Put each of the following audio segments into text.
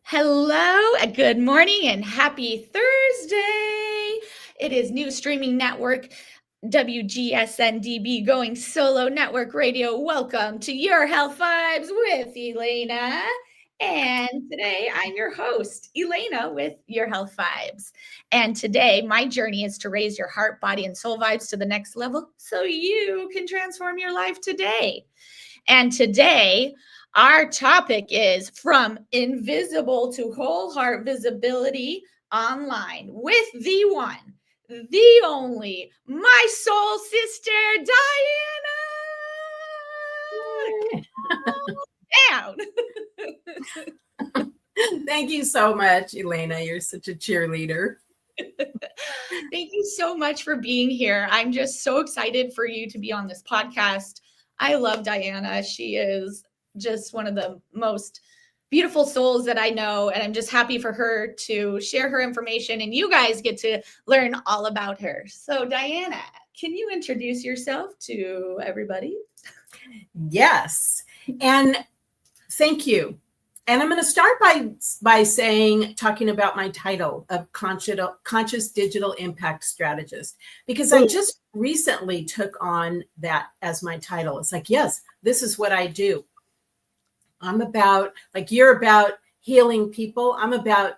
Hello, good morning, and happy Thursday. It is new streaming network WGSN-DB Going Solo Network Radio. Welcome to Your Health Vibes with Elana. And today I'm your host, Elana, with Your Health Vibes. And today my journey is to raise your heart, body, and soul vibes to the next level so you can transform your life today. And today, our topic is from invisible to whole heart visibility online with the one, the only, my soul sister, Diana. Down. Thank you so much, Elana. You're such a cheerleader. Thank you so much for being here. I'm just so excited for you to be on this podcast. I love Diana. She is just one of the most beautiful souls that I know. And I'm just happy for her to share her information and you guys get to learn all about her. So Diana, can you introduce yourself to everybody? Yes. And thank you. And I'm going to start by talking about my title of Conscious Digital Impact Strategist, because I just recently took on that as my title. It's like, yes, this is what I do. I'm about, like you're about healing people. I'm about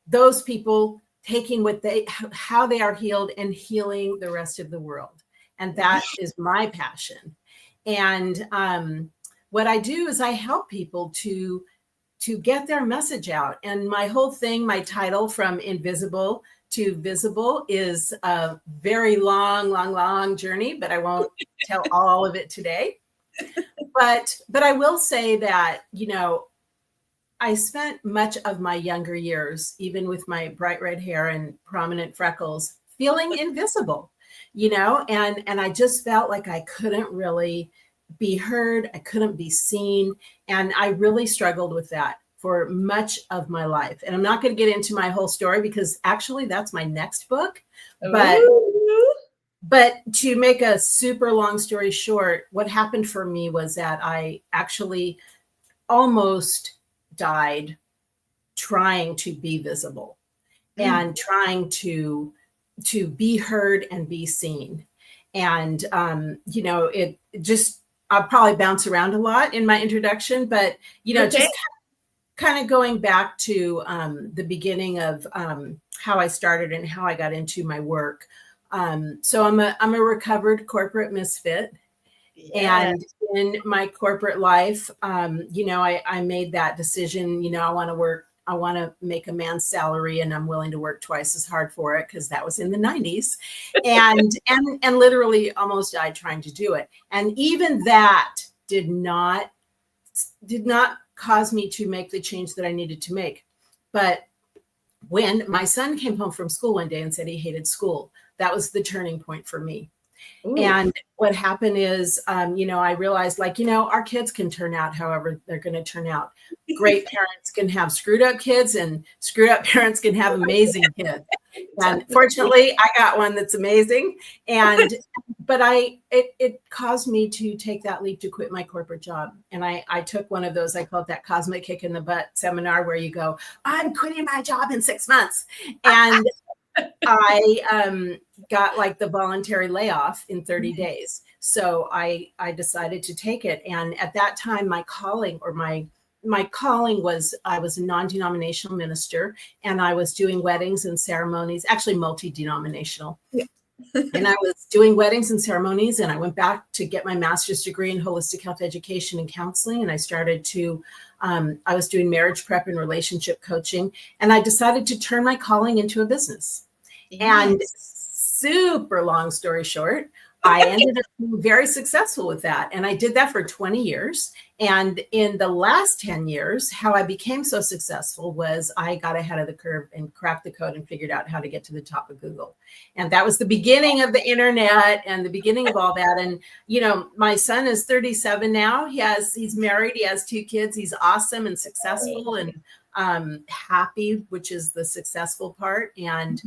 those people taking how they are healed and healing the rest of the world. And that is my passion. And what I do is I help people to get their message out. And my whole thing, my title from invisible to visible is a very long journey, but I won't tell all of it today. But I will say that, I spent much of my younger years, even with my bright red hair and prominent freckles, feeling invisible, and I just felt like I couldn't really be heard. I couldn't be seen. And I really struggled with that for much of my life. And I'm not going to get into my whole story because actually that's my next book. But to make a super long story short, what happened for me was that I actually almost died trying to be visible and trying to be heard and be seen. And, it just, I'll probably bounce around a lot in my introduction, but, just kind of going back to the beginning of how I started and how I got into my work. So I'm a recovered corporate misfit. Yeah. And in my corporate life, I made that decision, I want to make a man's salary and I'm willing to work twice as hard for it because that was in the 90s and literally almost died trying to do it. And even that did not cause me to make the change that I needed to make. But when my son came home from school one day and said he hated school, that was the turning point for me. Ooh. And what happened is, I realized our kids can turn out however they're going to turn out. Great parents can have screwed up kids and screwed up parents can have amazing kids. And fortunately, I got one that's amazing. But it caused me to take that leap to quit my corporate job. And I took one of those, I call it that cosmic kick in the butt seminar where you go, I'm quitting my job in 6 months. And I got like the voluntary layoff in 30 days. So I decided to take it. And at that time, my calling was I was a non-denominational minister and I was doing weddings and ceremonies, actually multi-denominational. Yeah. And I was doing weddings and ceremonies and I went back to get my master's degree in holistic health education and counseling. And I started to, I was doing marriage prep and relationship coaching. And I decided to turn my calling into a business. Yes. And super long story short, I ended up being very successful with that. And I did that for 20 years. And in the last 10 years, how I became so successful was I got ahead of the curve and cracked the code and figured out how to get to the top of Google. And that was the beginning of the internet and the beginning of all that. And, my son is 37 now. He's married. He has 2 kids. He's awesome and successful and happy, which is the successful part. And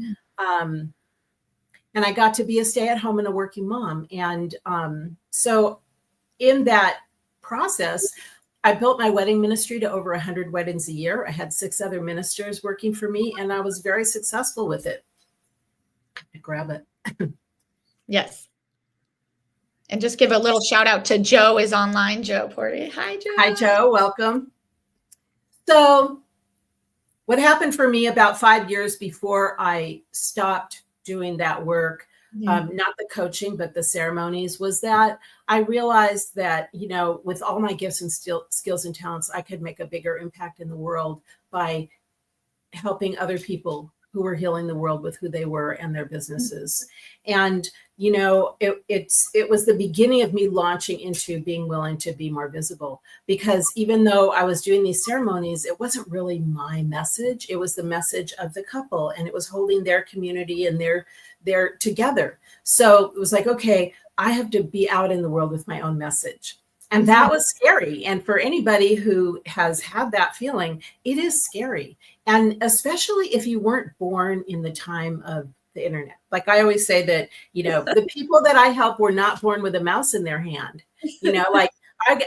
I got to be a stay-at-home and a working mom. And so in that process, I built my wedding ministry to over 100 weddings a year. I had 6 other ministers working for me, and I was very successful with it. Grab it. Yes. And just give a little shout out to Joe is online. Joe Porty. Hi, Joe. Hi, Joe. Welcome. So what happened for me about 5 years before I stopped doing that work, not the coaching, but the ceremonies, was that I realized that, you know, with all my gifts and skills and talents, I could make a bigger impact in the world by helping other people who were healing the world with who they were and their businesses. And, you know, it was the beginning of me launching into being willing to be more visible, because even though I was doing these ceremonies, it wasn't really my message. It was the message of the couple, and it was holding their community and their together. So it was like, okay, I have to be out in the world with my own message. And that was scary. And for anybody who has had that feeling, it is scary. And especially if you weren't born in the time of the internet. Like I always say that, you know, the people that I help were not born with a mouse in their hand. You know, like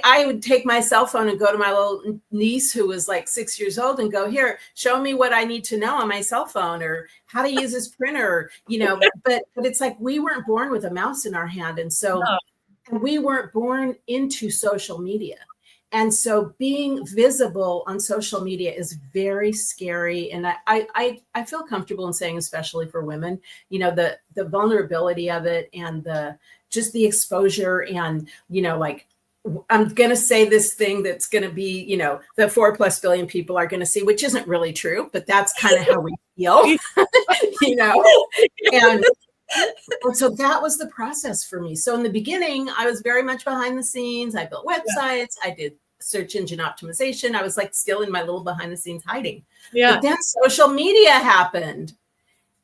I would take my cell phone and go to my little niece who was like 6 years old and go, here, show me what I need to know on my cell phone, or how to use this printer, you know, but it's like we weren't born with a mouse in our hand. And so we weren't born into social media. And so being visible on social media is very scary. And I feel comfortable in saying, especially for women, you know, the vulnerability of it, and just the exposure, and, you know, like, I'm going to say this thing that's going to be, you know, the 4+ billion people are going to see, which isn't really true, but that's kind of how we feel, you know, and so that was the process for me. So in the beginning, I was very much behind the scenes. I built websites. I did search engine optimization. I was like still in my little behind the scenes hiding. But then social media happened.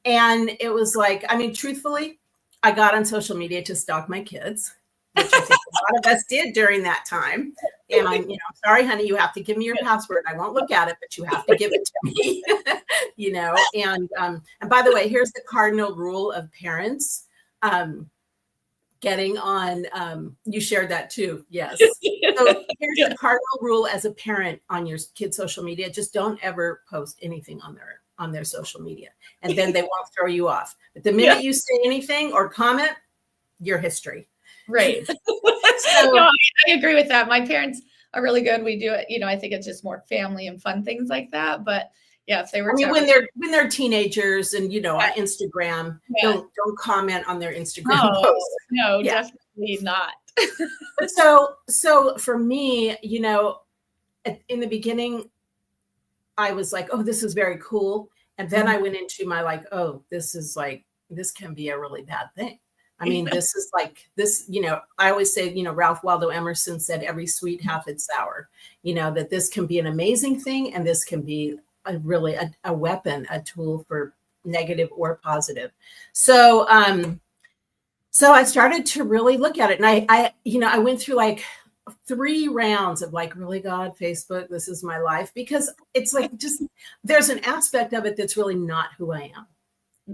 And it was like, I mean, truthfully, I got on social media to stalk my kids, which I think a lot of us did during that time. And I'm, you know, sorry, honey, you have to give me your password. I won't look at it, but you have to give it to me, you know. And by the way, here's the cardinal rule of parents getting on. You shared that too. Yes. So here's the cardinal rule as a parent on your kid's social media: just don't ever post anything on their social media, and then they won't throw you off. But the minute you say anything or comment, your history. Right. So, no, I agree with that. My parents are really good. We do it, you know, I think it's just more family and fun things like that. But yeah, if they were, I mean, when they're teenagers and, you know, on Instagram, don't comment on their Instagram posts. No, definitely not. So for me, you know, in the beginning, I was like, oh, this is very cool. And then I went into my like, oh, this can be a really bad thing. I mean, this is like this, you know, I always say, you know, Ralph Waldo Emerson said, every sweet hath its sour, you know, that this can be an amazing thing. And this can be a weapon, a tool for negative or positive. So I started to really look at it. And I went through like 3 rounds of like, really, God, Facebook, this is my life, because it's like, just, there's an aspect of it that's really not who I am.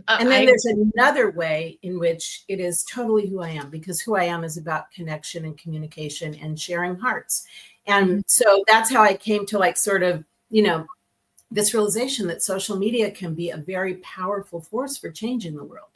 And then there's another way in which it is totally who I am, because who I am is about connection and communication and sharing hearts. And so that's how I came to like sort of, you know, this realization that social media can be a very powerful force for change in the world.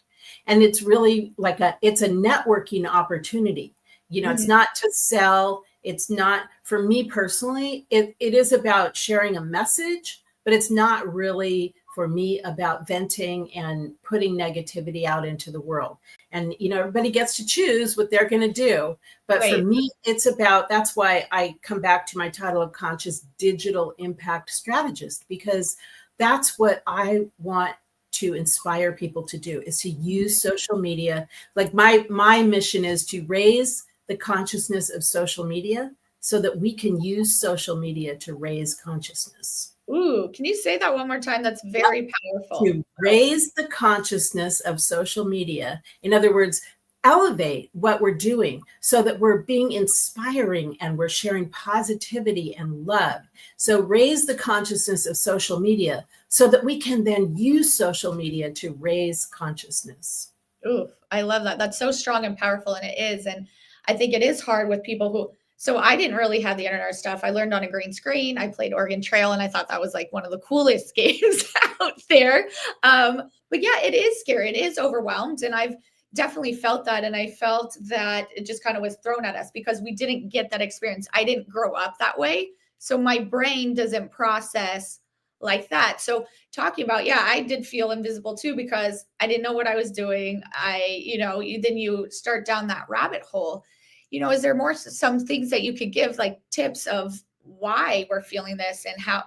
And it's really like it's a networking opportunity. You know, it's not to sell. It's not, for me personally, it is about sharing a message, but it's not really for me about venting and putting negativity out into the world. And, you know, everybody gets to choose what they're going to do. But for me, it's about, that's why I come back to my title of Conscious Digital Impact Strategist, because that's what I want to inspire people to do, is to use social media. Like my mission is to raise the consciousness of social media so that we can use social media to raise consciousness. Ooh, can you say that one more time? That's very powerful. To raise the consciousness of social media. In other words, elevate what we're doing so that we're being inspiring and we're sharing positivity and love. So raise the consciousness of social media so that we can then use social media to raise consciousness. Ooh, I love that. That's so strong and powerful. And it is. And I think it is hard with people who, So I didn't really have the internet stuff. I learned on a green screen. I played Oregon Trail, and I thought that was like one of the coolest games out there. But yeah, it is scary. It is overwhelmed. And I've definitely felt that. And I felt that it just kind of was thrown at us because we didn't get that experience. I didn't grow up that way. So my brain doesn't process like that. So talking about, yeah, I did feel invisible too, because I didn't know what I was doing. Then you start down that rabbit hole. Is there more, some things that you could give, like tips of why we're feeling this and how,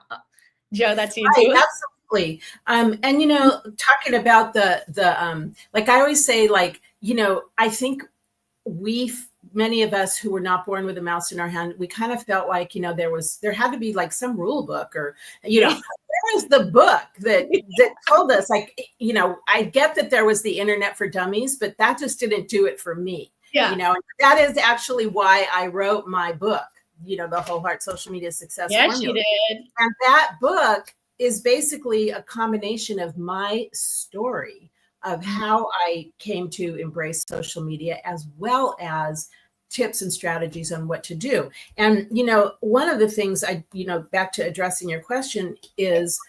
Joe, that's you too. Right, absolutely. And talking about the like I always say, like, I think many of us who were not born with a mouse in our hand, we kind of felt like, there had to be like some rule book, or, where was the book that told us, like, I get that there was the internet for dummies, but that just didn't do it for me. Yeah. And that is actually why I wrote my book, the Whole Heart Social Media Success Yes, Formula. you did. And that book is basically a combination of my story of how I came to embrace social media, as well as tips and strategies on what to do. And, one of the things back to addressing your question is,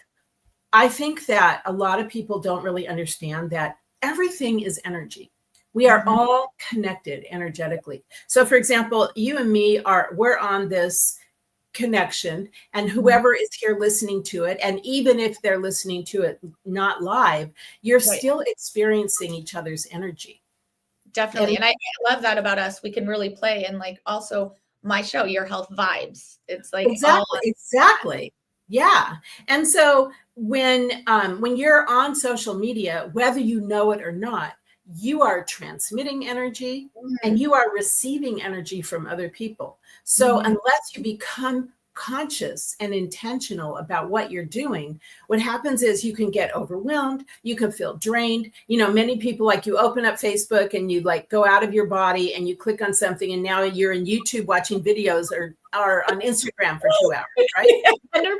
I think that a lot of people don't really understand that everything is energy. We are all connected energetically. So for example, you and me we're on this connection, and whoever is here listening to it, and even if they're listening to it not live, you're still experiencing each other's energy. Definitely. And I love that about us. We can really play. And like also my show, Your Health Vibes. It's like exactly. Yeah. And so when you're on social media, whether you know it or not, you are transmitting energy and you are receiving energy from other people. So unless you become conscious and intentional about what you're doing, what happens is you can get overwhelmed, you can feel drained. Many people, like, you open up Facebook and you like go out of your body and you click on something, and now you're in YouTube watching videos or on Instagram for 2 hours, right?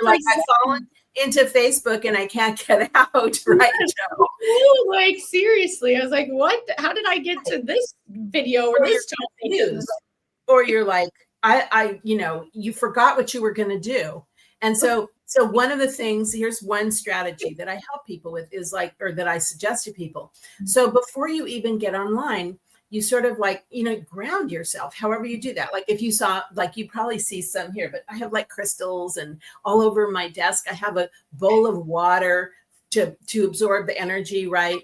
Like, I've fallen into Facebook and I can't get out, right, Joe? Like, seriously, I was like, what? How did I get to this video or this news? Or you're like, you forgot what you were going to do. And so one of the things, here's one strategy that I help people with is or that I suggest to people. So before you even get online, you sort of like, ground yourself, however you do that. Like, if you saw, like, you probably see some here, but I have like crystals, and all over my desk, I have a bowl of water to absorb the energy. Right.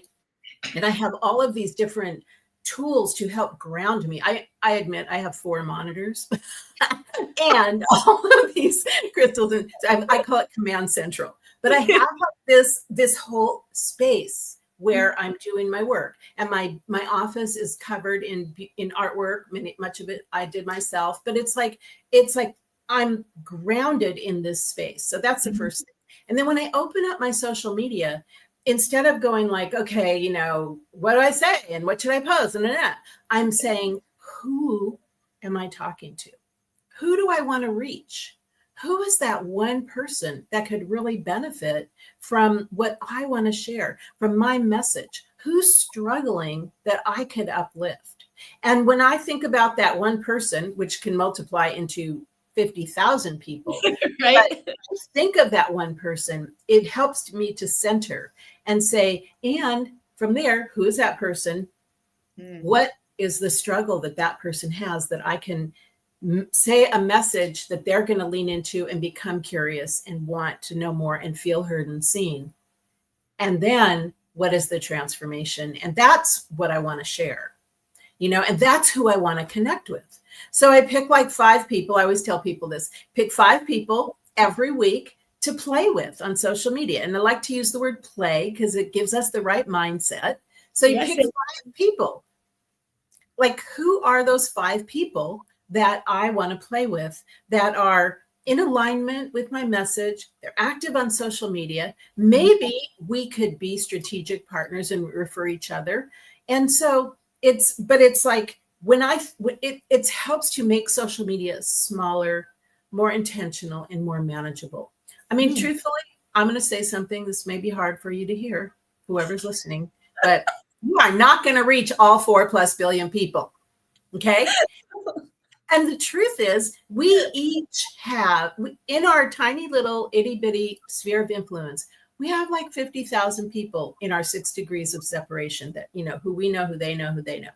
And I have all of these different tools to help ground me. I admit I have 4 monitors and all of these crystals, and I call it Command Central. But I have this whole space where I'm doing my work, and my office is covered in artwork. Much of it I did myself, but it's like I'm grounded in this space. So that's the first thing. And then when I open up my social media, instead of going like, okay, what do I say and what should I post? And I'm saying, who am I talking to? Who do I want to reach? Who is that one person that could really benefit from what I want to share, from my message? Who's struggling that I could uplift? And when I think about that one person, which can multiply into 50,000 people, right? But think of that one person, it helps me to center and say, and from there, who is that person? What is the struggle that person has that I can say a message that they're going to lean into and become curious and want to know more and feel heard and seen? And then what is the transformation? And that's what I want to share, and that's who I want to connect with. So I pick like 5 people. I always tell people this, pick 5 people every week to play with on social media. And I like to use the word play because it gives us the right mindset. So you pick 5 people. Like, who are those 5 people that I want to play with, that are in alignment with my message? They're active on social media. Maybe we could be strategic partners and refer each other. And so it's like, it helps to make social media smaller, more intentional, and more manageable. I mean, truthfully, I'm going to say something. This may be hard for you to hear, whoever's listening, but you are not going to reach all 4+ billion people. Okay. And the truth is, we each have, in our tiny little itty bitty sphere of influence, we have like 50,000 people in our 6 degrees of separation that, who we know, who they know, who they know.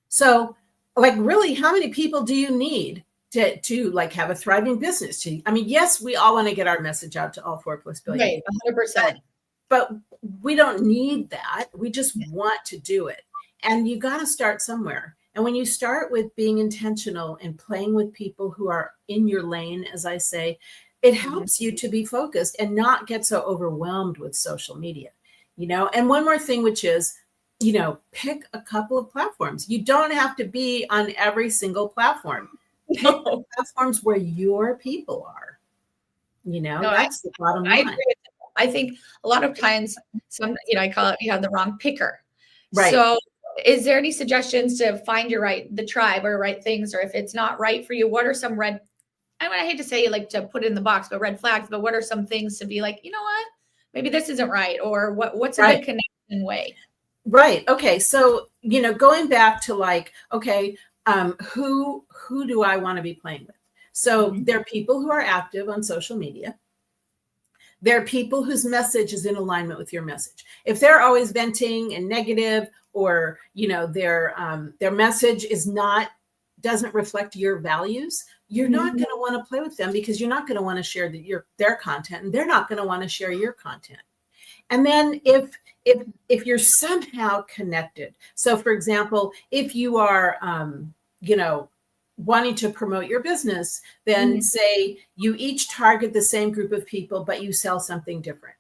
So like, really, how many people do you need to like have a thriving business? I mean, yes, we all want to get our message out to all 4+ billion. Right, 100%. But we don't need that. We just want to do it. And you got to start somewhere. And when you start with being intentional and playing with people who are in your lane, as I say, it helps you to be focused and not get so overwhelmed with social media, And one more thing, which is, pick a couple of platforms. You don't have to be on every single platform. Pick the platforms where your people are. That's the bottom line. I agree with that. I think a lot of times, I call it, you have the wrong picker. Right. So is there any suggestions to find the tribe or right things, or if it's not right for you, what are some I hate to say like to put it in the box, but red flags, but what are some things to be like, you know what, maybe this isn't right, or what's a good connection way? Right. Okay. So, going back to like, okay, who do I want to be playing with? So there are people who are active on social media. There are people whose message is in alignment with your message. If they're always venting and negative, or their message doesn't reflect your values, you're not going to want to play with them, because you're not going to want to share their content, and they're not going to want to share your content. And then if you're somehow connected, so for example, if you are wanting to promote your business, then say you each target the same group of people, but you sell something different.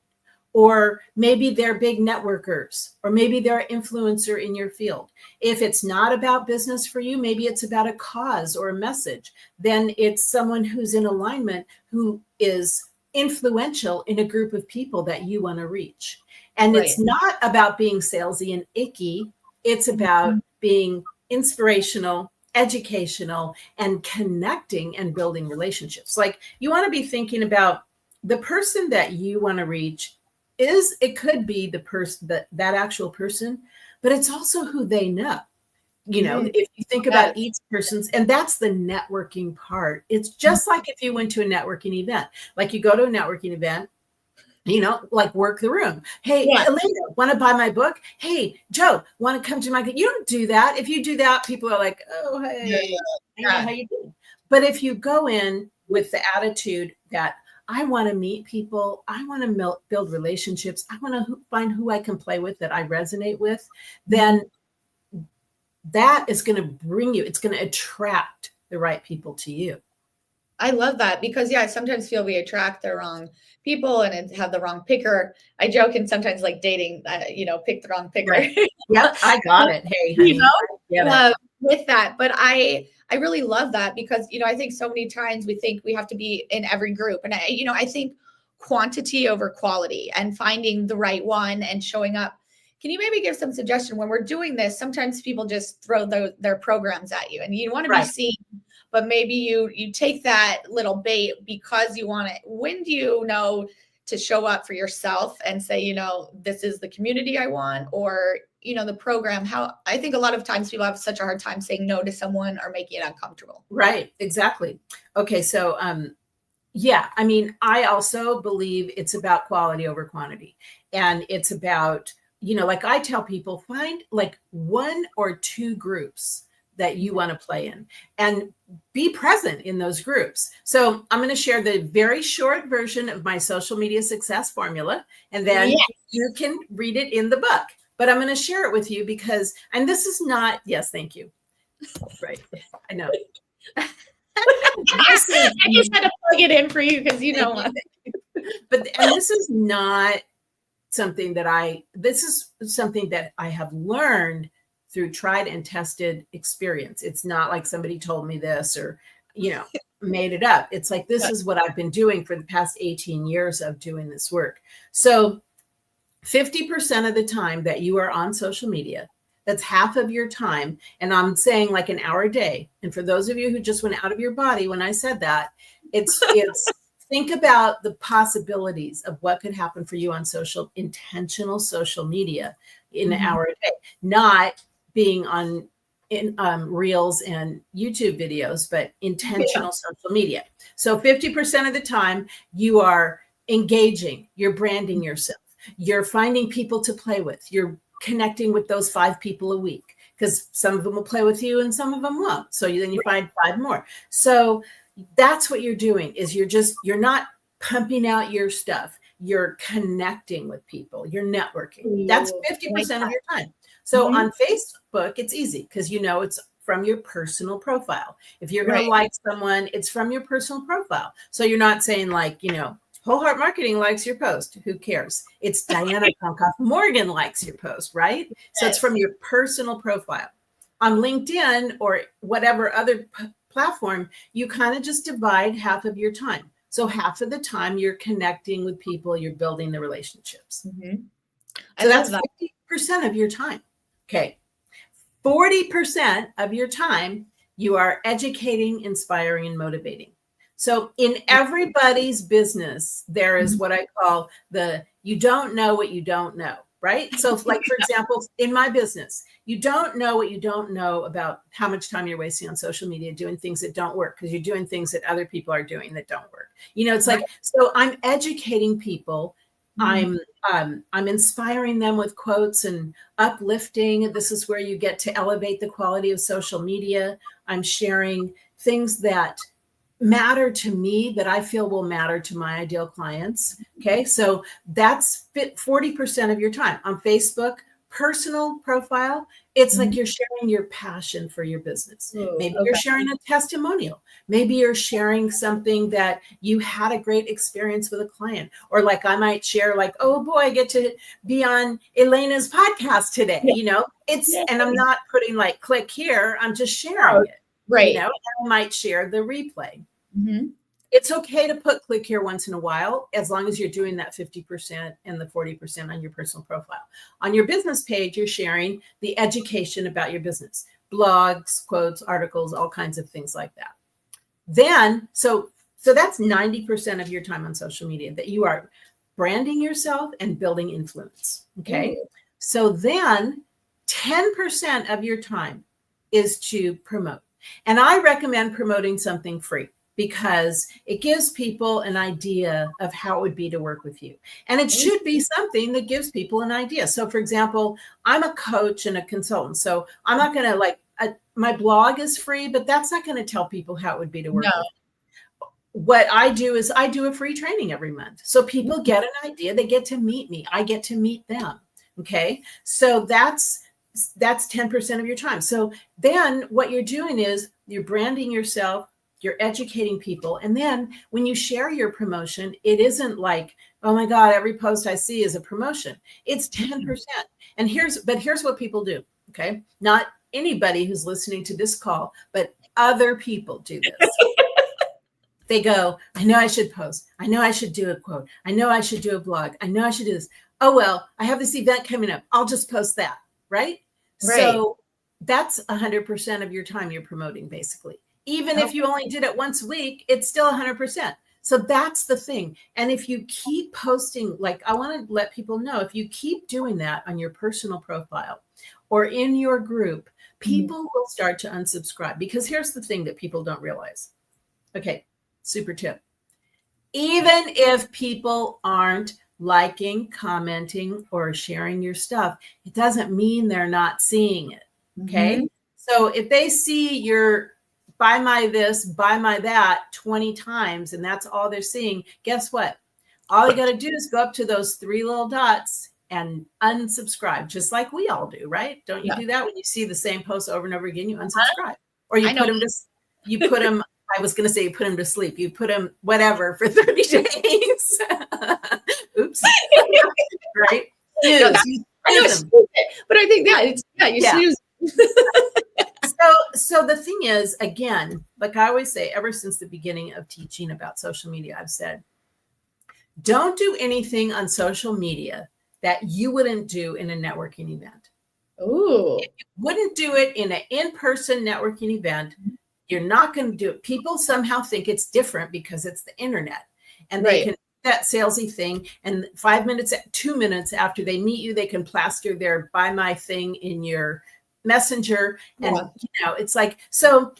Or maybe they're big networkers, or maybe they're an influencer in your field. If it's not about business for you, maybe it's about a cause or a message, then it's someone who's in alignment, who is influential in a group of people that you want to reach. And it's not about being salesy and icky. It's about being inspirational, educational, and connecting and building relationships. Like, you want to be thinking about the person that you want to reach. It could be the person, that actual person, but it's also who they know. If you think about each person's, and that's the networking part. It's just like if you went to a networking event, like you go to a networking event, like work the room. Hey, Elena, want to buy my book? Hey, Joe, want to come to my, you don't do that. If you do that, people are like, oh, hey, how you doing? But if you go in with the attitude that I want to meet people, I want to build relationships, I want to find who I can play with, that I resonate with, then that is going to bring you, it's going to attract the right people to you. I love that, because I sometimes feel we attract the wrong people and have the wrong picker. I joke, and sometimes like dating, pick the wrong picker. Right. Yep, I got it. Hey, honey, with that. But I really love that, because, I think so many times we think we have to be in every group. And I think quantity over quality, and finding the right one and showing up. Can you maybe give some suggestion when we're doing this? Sometimes people just throw their programs at you, and you want to be seen, but maybe you take that little bait because you want it. When do you know to show up for yourself and say, this is the community I want, or, the program? How I think a lot of times people have such a hard time saying no to someone or making it uncomfortable. Right. Exactly. Okay. So, I mean, I also believe it's about quality over quantity, and it's about, like I tell people, find like 1 or 2 groups that you want to play in, and be present in those groups. So I'm going to share the very short version of my social media success formula, and then you can read it in the book. But I'm going to share it with you because, and this is not, yes, thank you. Right. I know. I just had to plug it in for you, because But this is not something that this is something that I have learned through tried and tested experience. It's not like somebody told me this, or, made it up. It's like, this is what I've been doing for the past 18 years of doing this work. So 50% of the time that you are on social media, that's half of your time. And I'm saying like an hour a day. And for those of you who just went out of your body when I said that, it's think about the possibilities of what could happen for you on intentional social media in an hour a day, not being on in reels and YouTube videos, but intentional social media. So 50% of the time you are engaging, you're branding yourself, you're finding people to play with, you're connecting with those 5 people a week, because some of them will play with you and some of them won't. So then you find 5 more. So that's what you're doing, is you're not pumping out your stuff. You're connecting with people. You're networking. That's 50% of your time. So on Facebook, it's easy because it's from your personal profile. If you're going to like someone, it's from your personal profile. So you're not saying like, Whole Heart Marketing likes your post. Who cares? It's Diana Concoff Morgan likes your post, right? So it's from your personal profile. On LinkedIn or whatever other platform, you kind of just divide half of your time. So half of the time you're connecting with people, you're building the relationships. So that's 50% of your time. Okay. 40% of your time, you are educating, inspiring, and motivating. So in everybody's business, there is what I call you don't know what you don't know, right? So like, for example, in my business, you don't know what you don't know about how much time you're wasting on social media doing things that don't work, because you're doing things that other people are doing that don't work. It's like, so I'm educating people. I'm inspiring them with quotes and uplifting. This is where you get to elevate the quality of social media. I'm sharing things that matter to me, that I feel will matter to my ideal clients. Okay. So that's 40% of your time. On Facebook, personal profile, it's like you're sharing your passion for your business. Maybe you're sharing a testimonial. Maybe you're sharing something that you had a great experience with a client. Or like I might share like, oh boy, I get to be on Elena's podcast today. And I'm not putting like click here. I'm just sharing it. Right. I might share the replay. It's okay to put click here once in a while, as long as you're doing that 50% and the 40% on your personal profile. On your business page, you're sharing the education about your business, blogs, quotes, articles, all kinds of things like that. Then, so that's 90% of your time on social media, that you are branding yourself and building influence. Okay. So then 10% of your time is to promote. And I recommend promoting something free, because it gives people an idea of how it would be to work with you. And it should be something that gives people an idea. So for example, I'm a coach and a consultant. So I'm not going to my blog is free, but that's not going to tell people how it would be to work with me. What I do is I do a free training every month. So people get an idea. They get to meet me. I get to meet them. Okay. So that's 10% of your time. So then what you're doing is you're branding yourself, you're educating people. And then when you share your promotion, it isn't like, oh my God, every post I see is a promotion. It's 10%. And here's what people do. Okay. Not anybody who's listening to this call, but other people do this. They go, I know I should post. I know I should do a quote. I know I should do a blog. I know I should do this. Oh, well, I have this event coming up. I'll just post that. Right. So that's 100% of your time you're promoting, basically. Even if you only did it once a week, it's still 100%. So that's the thing. And if you keep posting, like I want to let people know, if you keep doing that on your personal profile or in your group, people will start to unsubscribe. Because here's the thing that people don't realize. Okay, super tip. Even if people aren't liking, commenting, or sharing your stuff, it doesn't mean they're not seeing it. Okay. So if they see your buy my this, buy my that 20 times, and that's all they're seeing, guess what? All you got to do is go up to those 3 little dots and unsubscribe, just like we all do, right? Don't you do that when you see the same post over and over again? You unsubscribe, or you put them. I was going to say you put them to sleep. You put them whatever for 30 days. Oops. Right? But I think you snooze. So the thing is, again, like I always say, ever since the beginning of teaching about social media, I've said, don't do anything on social media that you wouldn't do in a networking event. Ooh. If you wouldn't do it in an in-person networking event, you're not going to do it. People somehow think it's different because it's the internet, and they can do that salesy thing. And 5 minutes, 2 minutes after they meet you, they can plaster their buy my thing in your Messenger. And, Yeah. it's like, so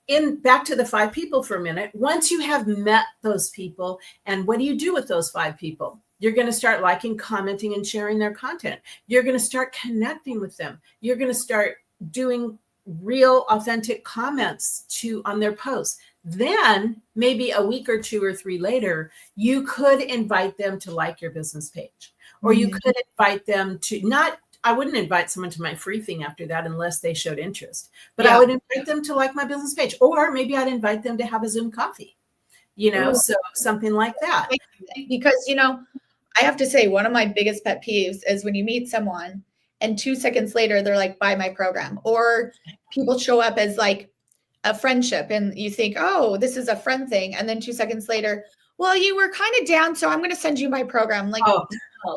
in back to the 5 people for a minute, once you have met those people, and what do you do with those 5 people? You're going to start liking, commenting, and sharing their content. You're going to start connecting with them. You're going to start doing real, authentic comments on their posts. Then maybe a week or 2 or 3 later, you could invite them to like your business page, or you could invite them to I wouldn't invite someone to my free thing after that unless they showed interest, but I would invite them to like my business page, or maybe I'd invite them to have a Zoom coffee, so something like that. Because, I have to say, one of my biggest pet peeves is when you meet someone and 2 seconds later, they're like, buy my program, or people show up as like a friendship and you think, oh, this is a friend thing. And then 2 seconds later, well, you were kind of down, so I'm going to send you my program. Like, no,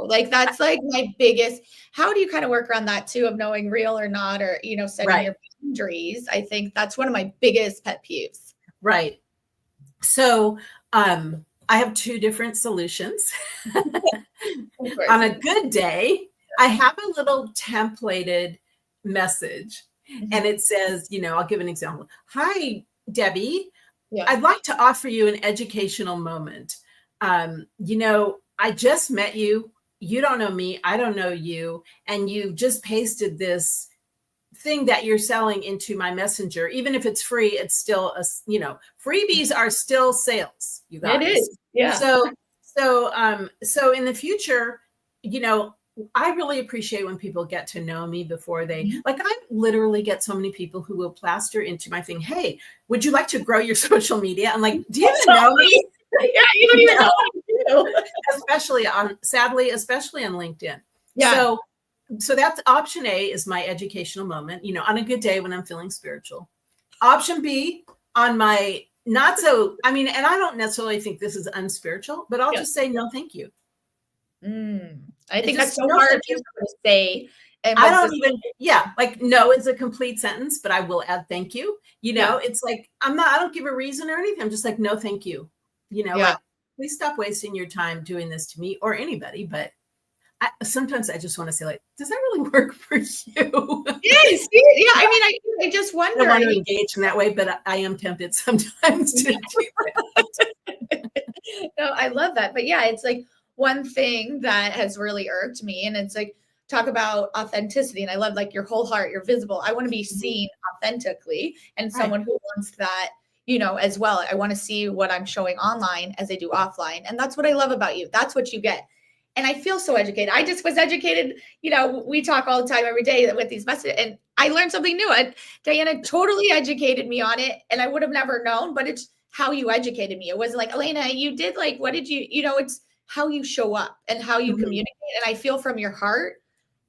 like that's like my biggest. How do you kind of work around that too, of knowing real or not, or, setting your boundaries? I think that's one of my biggest pet peeves. Right. So, I have 2 different solutions. On a good day, I have a little templated message, and it says, I'll give an example. Hi, Debbie. Yeah. I'd like to offer you an educational moment. I just met you. You don't know me. I don't know you. And you just pasted this thing that you're selling into my messenger. Even if it's free, it's still freebies are still sales, you guys. It is. Yeah. So in the future, I really appreciate when people get to know me before they like. I literally get so many people who will plaster into my thing. Hey, would you like to grow your social media? I'm like, do you even know me? Yeah, you don't even know what to do. Especially on LinkedIn. Yeah. So that's option A, is my educational moment, on a good day when I'm feeling spiritual. Option B, on my not so, and I don't necessarily think this is unspiritual, but I'll just say no, thank you. I think that's so hard to say. And I don't even, like no is a complete sentence, but I will add thank you. It's like, I don't give a reason or anything. I'm just like, no, thank you. Like, please stop wasting your time doing this to me or anybody. But sometimes I just want to say, like, does that really work for you? Yes. Yeah. I just wonder. I don't want to engage in that way, but I am tempted sometimes to do that. No, I love that. But yeah, it's like one thing that has really irked me. And it's like, talk about authenticity. And I love like your whole heart, you're visible. I want to be seen authentically, and someone who wants that, as well. I want to see what I'm showing online as I do offline. And that's what I love about you. That's what you get. And I feel so educated. I just was educated. We talk all the time, every day with these messages, and I learned something new. And Diana totally educated me on it, and I would have never known, but it's how you educated me. It wasn't like, Elena, you did like, what did you, it's how you show up and how you communicate. And I feel from your heart,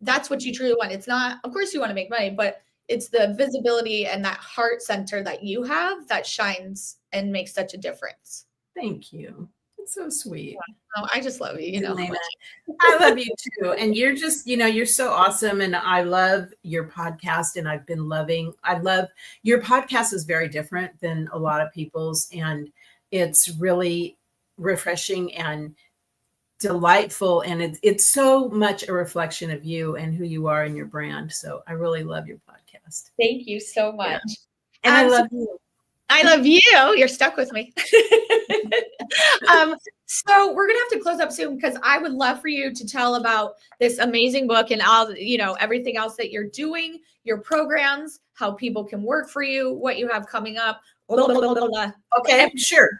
that's what you truly want. It's not, of course you want to make money, but it's the visibility and that heart center that you have that shines and makes such a difference. Thank you. It's so sweet. Oh, I just love you. Elena, I love you too. And you're just, you're so awesome. And I love your podcast. And I love your podcast is very different than a lot of people's. And it's really refreshing and delightful. And it's so much a reflection of you and who you are and your brand. So I really love your podcast. Thank you so much. Yeah. And I love you. I love you. You're stuck with me. So we're going to have to close up soon, because I would love for you to tell about this amazing book and all, everything else that you're doing, your programs, how people can work for you, what you have coming up. Okay, sure.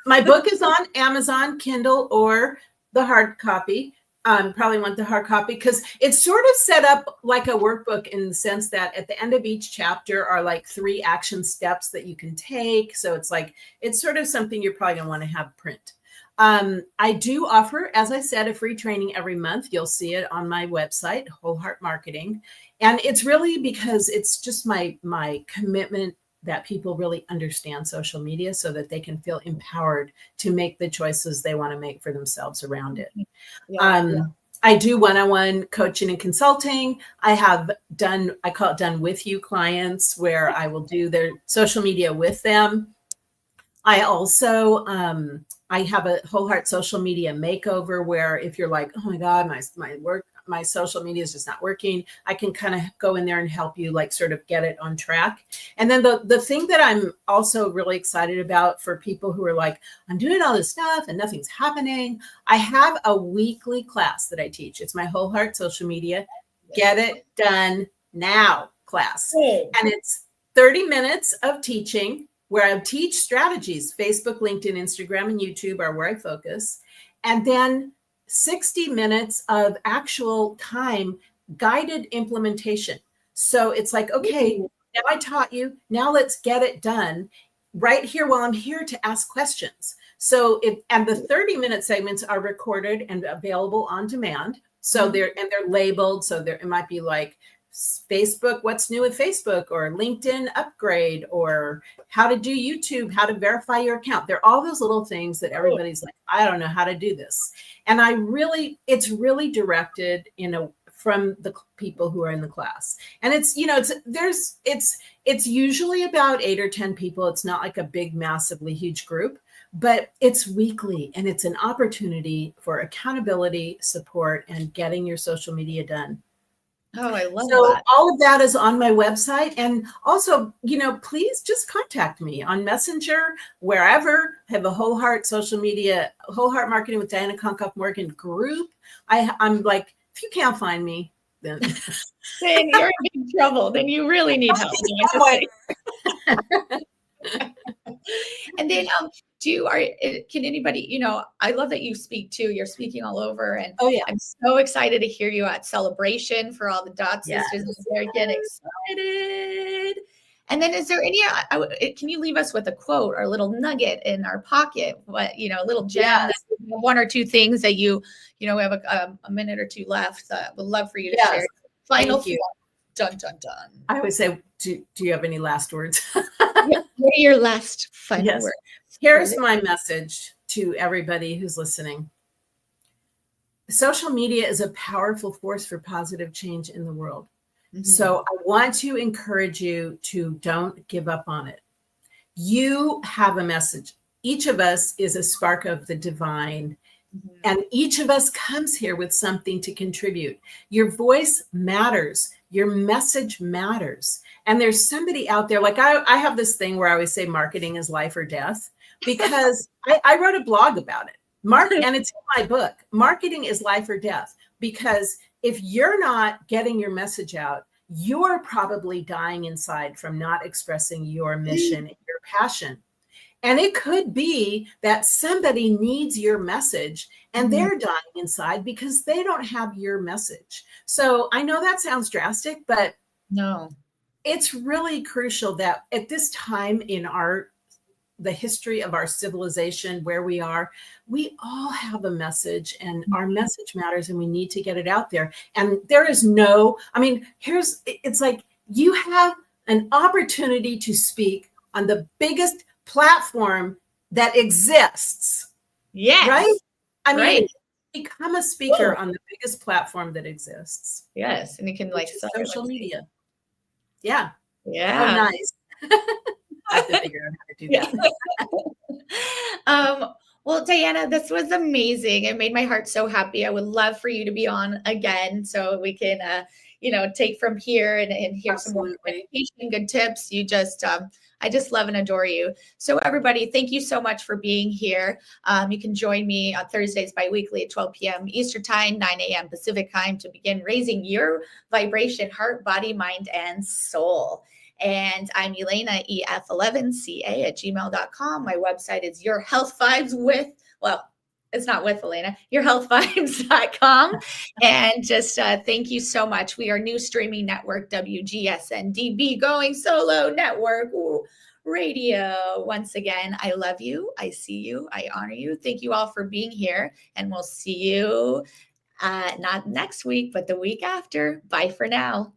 My book is on Amazon, Kindle, or the hard copy. Probably want the hard copy because it's sort of set up like a workbook in the sense that at the end of each chapter are like 3 action steps that you can take. So it's sort of something you're probably going to want to have print. I do offer, as I said, a free training every month. You'll see it on my website, Whole Heart Marketing. And it's really because it's just my commitment that people really understand social media so that they can feel empowered to make the choices they want to make for themselves around it. I do one-on-one coaching and consulting. I call it done with you clients, where I will do their social media with them. I also, I have a Whole Heart social media makeover, where if you're like, oh my God, my work, my social media is just not working, I can kind of go in there and help you like sort of get it on track. And then the thing that I'm also really excited about for people who are like, I'm doing all this stuff and nothing's happening. I have a weekly class that I teach. It's my Whole Heart Social Media Get It Done Now class. And it's 30 minutes of teaching where I teach strategies. Facebook, LinkedIn, Instagram, and YouTube are where I focus. And then 60 minutes of actual time guided implementation. So it's like, okay, now I taught you, now let's get it done right here while I'm here to ask questions. So and the 30-minute segments are recorded and available on demand. So they're labeled. So it might be like Facebook, what's new with Facebook, or LinkedIn upgrade, or how to do YouTube, how to verify your account. There are all those little things that everybody's like, I don't know how to do this. And it's really directed from the people who are in the class. And it's usually about 8 or 10 people. It's not like a big, massively huge group, but it's weekly, and it's an opportunity for accountability, support, and getting your social media done. Oh, I love so that. All of that is on my website. And also, please just contact me on Messenger, wherever. I have a Whole Heart Social Media, Whole Heart Marketing with Diana Concoff Morgan group. I'm like, if you can't find me, then you're in big trouble. Then you really need help. And then can anybody, I love that you speak too. You're speaking all over, and I'm so excited to hear you at Celebration for all the Dot Sisters. They're getting excited. And then is there can you leave us with a quote or a little nugget in our pocket? What, a little gem, one or two things that we have a minute or two left. Would love for you to share. Final dun, dun, dun. I always say, do you have any last words? What are your last final words? Here's my message to everybody who's listening. Social media is a powerful force for positive change in the world. Mm-hmm. So I want to encourage you to don't give up on it. You have a message. Each of us is a spark of the divine. Mm-hmm. And each of us comes here with something to contribute. Your voice matters. Your message matters. And there's somebody out there, like I have this thing where I always say marketing is life or death, because I wrote a blog about it. And it's in my book. Marketing is life or death, because if you're not getting your message out, you're probably dying inside from not expressing your mission and your passion. And it could be that somebody needs your message and they're dying inside because they don't have your message. So I know that sounds drastic, but no, it's really crucial that at this time in the history of our civilization, where we are, we all have a message, and our message matters, and we need to get it out there. And there is it's like you have an opportunity to speak on the biggest platform that exists. Yes. Right? I mean, become a speaker on the biggest platform that exists. Yes. And you can social media. Yeah. Yeah. Oh, nice. I have to figure out how to do that. Well, Diana, this was amazing. It made my heart so happy. I would love for you to be on again so we can, take from here and hear some more education, good tips. I just love and adore you. So everybody, thank you so much for being here. You can join me on Thursdays biweekly at 12 p.m. Eastern Time, 9 a.m. Pacific Time to begin raising your vibration, heart, body, mind, and soul. And I'm Elena, EF11CA@gmail.com. My website is Your Health Vibes it's not with Elena, yourhealthvibes.com. And just thank you so much. We are new streaming network, WGSN-DB, Going Solo Network Radio. Once again, I love you. I see you. I honor you. Thank you all for being here. And we'll see you not next week, but the week after. Bye for now.